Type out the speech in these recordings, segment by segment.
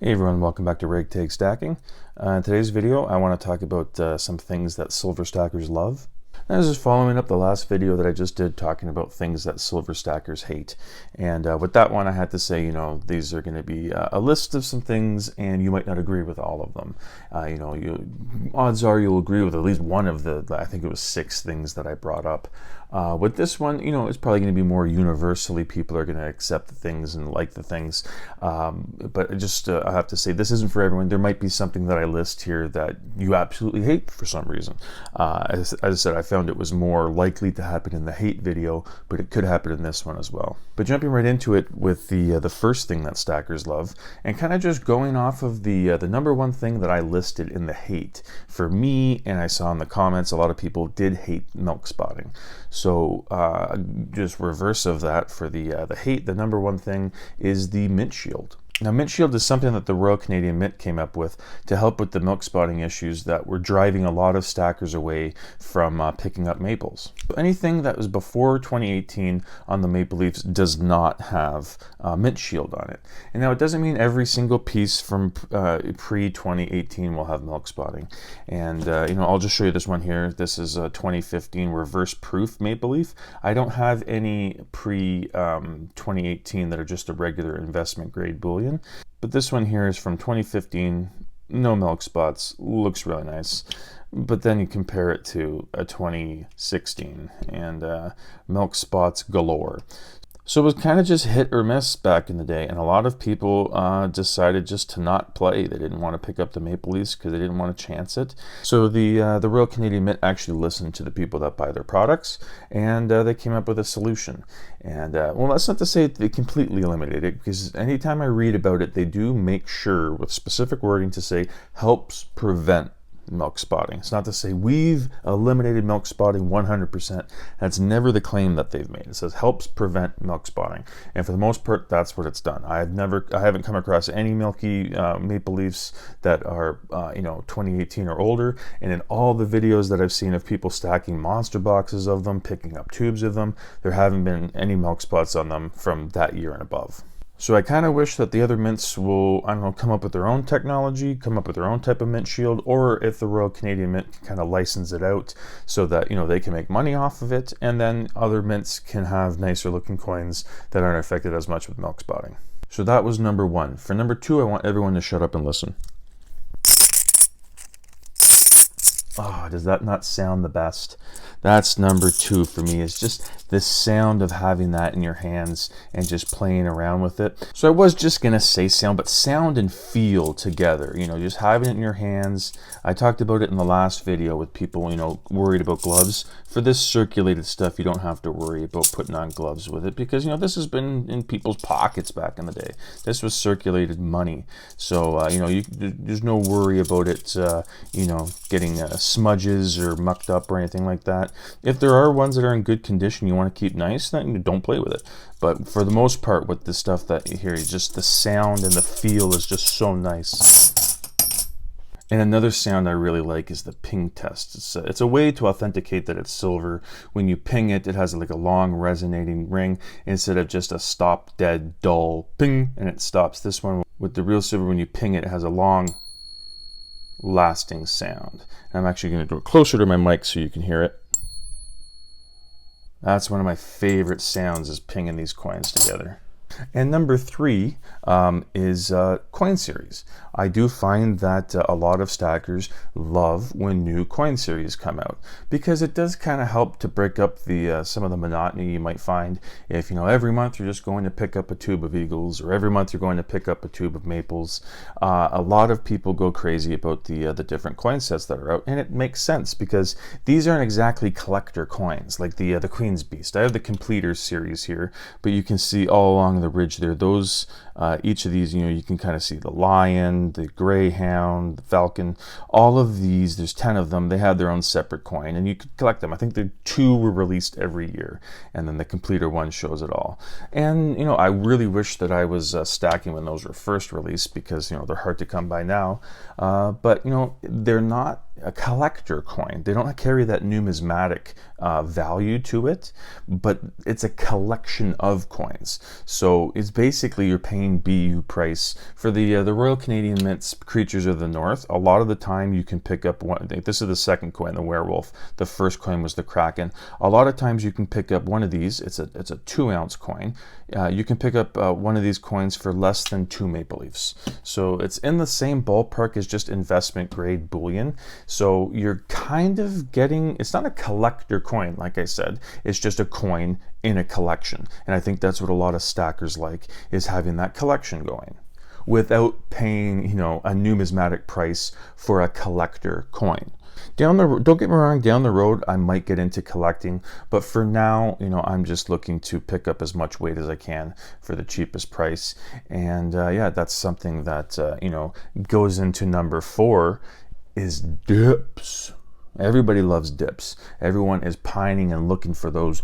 Hey everyone, welcome back to Ragtag Stacking. In today's video, I want to talk about some things that silver stackers love. And this is following up the last video that I just did talking about things that silver stackers hate. And with that one, I had to say, these are going to be a list of some things, and you might not agree with all of them. Odds are you'll agree with at least one of I think it was 6 things that I brought up. With this one, it's probably going to be more universally people are going to accept the things and like the things. But I have to say, this isn't for everyone. There might be something that I list here that you absolutely hate for some reason. As I said, I found it was more likely to happen in the hate video, but it could happen in this one as well. But jumping right into it with the first thing that stackers love, and kind of just going off of the number one thing that I listed in the hate. For me, and I saw in the comments, a lot of people did hate milk spotting. So just reverse of that for the hate, the number one thing is the mint shield. Now, mint shield is something that the Royal Canadian Mint came up with to help with the milk spotting issues that were driving a lot of stackers away from picking up maples. Anything that was before 2018 on the maple leaves does not have mint shield on it. And now it doesn't mean every single piece from pre-2018 will have milk spotting. And I'll just show you this one here. This is a 2015 reverse proof maple leaf. I don't have any pre-2018 that are just a regular investment grade bullion. But this one here is from 2015, no milk spots, looks really nice. But then you compare it to a 2016 and milk spots galore. So it was kind of just hit or miss back in the day, and a lot of people decided just to not play. They didn't want to pick up the maple leaves because they didn't want to chance it. So the Royal Canadian Mint actually listened to the people that buy their products, and they came up with a solution. And well, that's not to say they completely eliminated it, because anytime I read about it, they do make sure with specific wording to say helps prevent milk spotting. It's not to say we've eliminated milk spotting 100%. That's never the claim that they've made. It says helps prevent milk spotting, and for the most part, that's what it's done. I haven't come across any milky maple leaves that are 2018 or older, and in all the videos that I've seen of people stacking monster boxes of them, picking up tubes of them, there haven't been any milk spots on them from that year and above. So I kind of wish that the other mints will, come up with their own technology, come up with their own type of mint shield, or if the Royal Canadian Mint can kind of license it out so that, they can make money off of it, and then other mints can have nicer looking coins that aren't affected as much with milk spotting. So that was number one. For number two, I want everyone to shut up and listen. Oh, does that not sound the best? That's number two for me, is just the sound of having that in your hands and just playing around with it. So I was just going to say sound, but sound and feel together, just having it in your hands. I talked about it in the last video with people, worried about gloves. For this circulated stuff, you don't have to worry about putting on gloves with it because, this has been in people's pockets back in the day. This was circulated money. So, there's no worry about it, getting smudges or mucked up or anything like that. If there are ones that are in good condition you want to keep nice, then don't play with it. But for the most part, with the stuff that you hear, just the sound and the feel is just so nice. And another sound I really like is the ping test. It's a way to authenticate that it's silver. When you ping it, it has like a long resonating ring instead of just a stop dead dull ping and it stops. This one with the real silver, when you ping it, it has a long lasting sound. And I'm actually going to do it closer to my mic so you can hear it. That's one of my favorite sounds, is pinging these coins together. And number three is coin series. I do find that a lot of stackers love when new coin series come out because it does kind of help to break up the some of the monotony you might find if every month you're just going to pick up a tube of eagles, or every month you're going to pick up a tube of maples. A lot of people go crazy about the different coin sets that are out, and it makes sense because these aren't exactly collector coins like the Queen's Beast. I have the Completers series here, but you can see all along the ridge there, those each of these, you can kind of see the lion, Griffin, the Greyhound, the Falcon, all of these, there's 10 of them, they had their own separate coin, and you could collect them. I think the 2 were released every year, and then the completer one shows it all. And, you know, I really wish that I was stacking when those were first released, because, you know, they're hard to come by now. But, you know, they're not a collector coin. They don't carry that numismatic value to it, but it's a collection of coins. So it's basically you're paying BU price for the Royal Canadian Mint's Creatures of the North. A lot of the time you can pick up one. I think this is the second coin, the Werewolf. The first coin was the Kraken. A lot of times you can pick up one of these. It's a 2-ounce coin. You can pick up one of these coins for less than 2 Maple Leafs. So it's in the same ballpark as just investment grade bullion. So you're kind of getting, it's not a collector coin, like I said, it's just a coin in a collection. And I think that's what a lot of stackers like, is having that collection going without paying, you know, a numismatic price for a collector coin. Don't get me wrong, down the road I might get into collecting, but for now, you know, I'm just looking to pick up as much weight as I can for the cheapest price. And yeah, that's something that you know, goes into number 4 is dips. Everybody loves dips. Everyone is pining and looking for those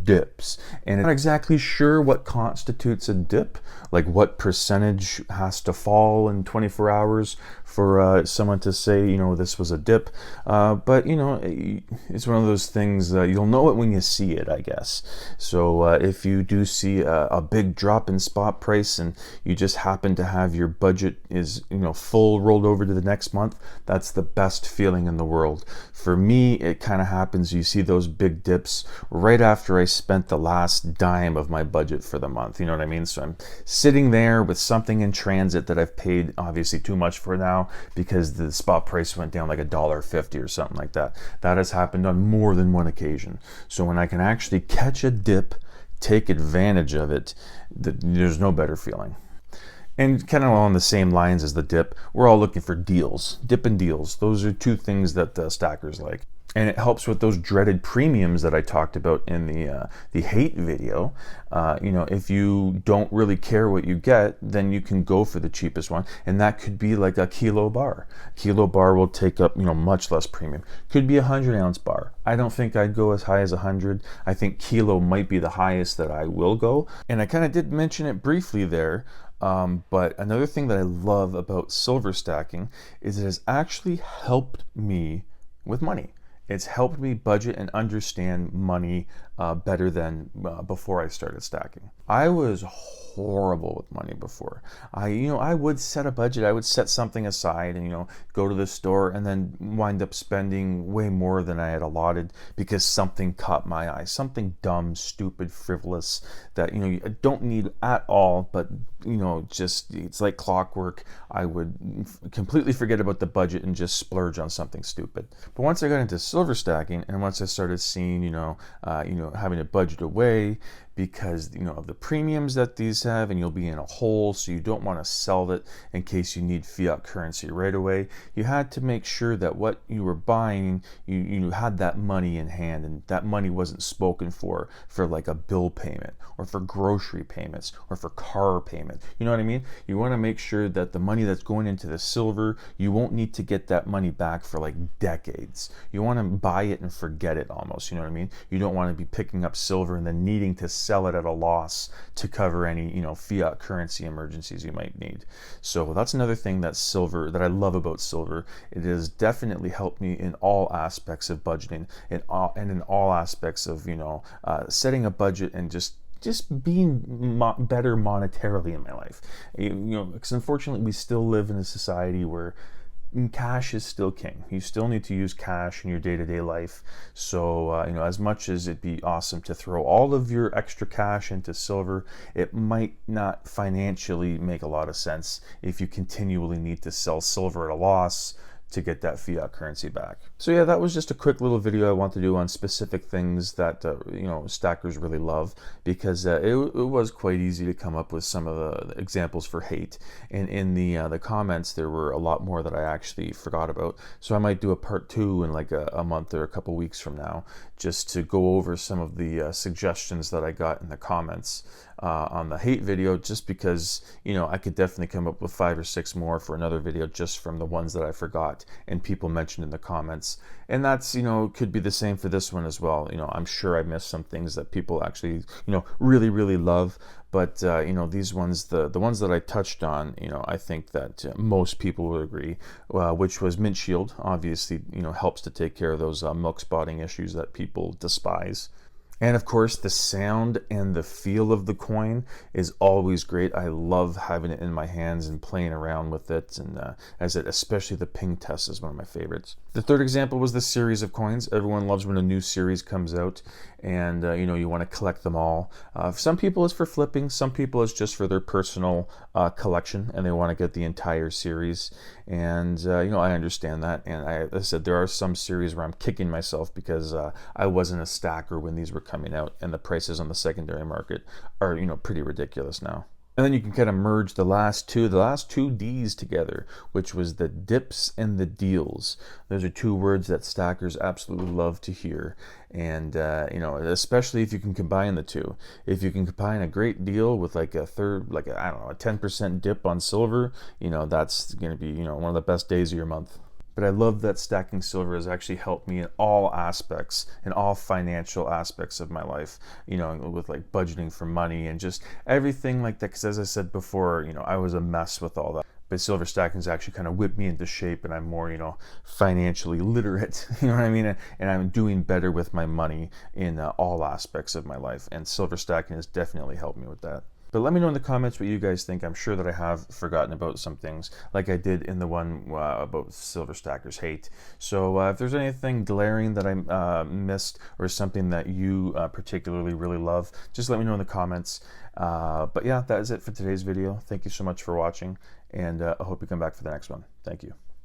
dips. And I'm not exactly sure what constitutes a dip, like what percentage has to fall in 24 hours for someone to say, you know, this was a dip. But, you know, it's one of those things, you'll know it when you see it, I guess. So if you do see a big drop in spot price and you just happen to have your budget is, you know, full rolled over to the next month, that's the best feeling in the world. For me, it kind of happens, you see those big dips right after I spent the last dime of my budget for the month, you know what I mean? So I'm sitting there with something in transit that I've paid obviously too much for now because the spot price went down like $1.50 or something like that. That has happened on more than one occasion. So when I can actually catch a dip, take advantage of it, there's no better feeling. And kind of along the same lines as the dip, we're all looking for deals, dip and deals. Those are 2 things that stackers like. And it helps with those dreaded premiums that I talked about in the hate video. You know, if you don't really care what you get, then you can go for the cheapest one, and that could be like a kilo bar. Kilo bar will take up, you know, much less premium. Could be a 100-ounce bar. I don't think I'd go as high as 100. I think kilo might be the highest that I will go. And I kind of did mention it briefly there. But another thing that I love about silver stacking is it has actually helped me with money. It's helped me budget and understand money better than before I started stacking. I was horrible with money before. I would set a budget. I would set something aside and, you know, go to the store and then wind up spending way more than I had allotted because something caught my eye, something dumb, stupid, frivolous that, you know, you don't need at all, but, you know, just, it's like clockwork. I would completely forget about the budget and just splurge on something stupid. But once I got into silver stacking and once I started seeing, having to budget away because, you know, of the premiums that these have, and you'll be in a hole, so you don't want to sell it in case you need fiat currency right away. You had to make sure that what you were buying, you had that money in hand, and that money wasn't spoken for like a bill payment or for grocery payments or for car payment. You know what I mean? You want to make sure that the money that's going into the silver, you won't need to get that money back for like decades. You want to buy it and forget it almost, you know what I mean? You don't want to be picking up silver and then needing to sell it at a loss to cover any, you know, fiat currency emergencies you might need. So that's another thing that I love about silver. It has definitely helped me in all aspects of budgeting and in all aspects of, you know, setting a budget and just being better monetarily in my life. You know, because unfortunately we still live in a society where cash is still king. You still need to use cash in your day-to-day life. So, as much as it'd be awesome to throw all of your extra cash into silver, it might not financially make a lot of sense if you continually need to sell silver at a loss to get that fiat currency back. So yeah, that was just a quick little video I want to do on specific things that stackers really love, because it was quite easy to come up with some of the examples for hate, and in the comments there were a lot more that I actually forgot about. So I might do a part 2 in like a month or a couple weeks from now, just to go over some of the suggestions that I got in the comments. on the hate video, just because, you know, I could definitely come up with 5 or 6 more for another video just from the ones that I forgot and people mentioned in the comments. And that's, you know, could be the same for this one as well. You know, I'm sure I missed some things that people actually, you know, really, really love. But, you know, these ones, the ones that I touched on, you know, I think that most people would agree, which was Mint Shield, obviously, you know, helps to take care of those milk spotting issues that people despise. And of course, the sound and the feel of the coin is always great. I love having it in my hands and playing around with it. And especially the ping test is one of my favorites. The third example was the series of coins. Everyone loves when a new series comes out, and you know, you want to collect them all. Some people it's for flipping. Some people it's just for their personal collection, and they want to get the entire series. And you know, I understand that. And as I said, there are some series where I'm kicking myself because I wasn't a stacker when these were coming out, and the prices on the secondary market are, you know, pretty ridiculous now. And then you can kind of merge the last two D's together, which was the dips and the deals. Those are 2 words that stackers absolutely love to hear. And, you know, especially if you can combine the two. If you can combine a great deal with like a 10% dip on silver, you know, that's going to be, you know, one of the best days of your month. But I love that stacking silver has actually helped me in all aspects, in all financial aspects of my life, you know, with like budgeting for money and just everything like that. Because as I said before, you know, I was a mess with all that. But silver stacking has actually kind of whipped me into shape, and I'm more, you know, financially literate, you know what I mean? And I'm doing better with my money in all aspects of my life. And silver stacking has definitely helped me with that. But let me know in the comments what you guys think. I'm sure that I have forgotten about some things, like I did in the one about silver stackers hate. So if there's anything glaring that I missed, or something that you particularly really love, just let me know in the comments. But yeah, that is it for today's video. Thank you so much for watching, and I hope you come back for the next one. Thank you.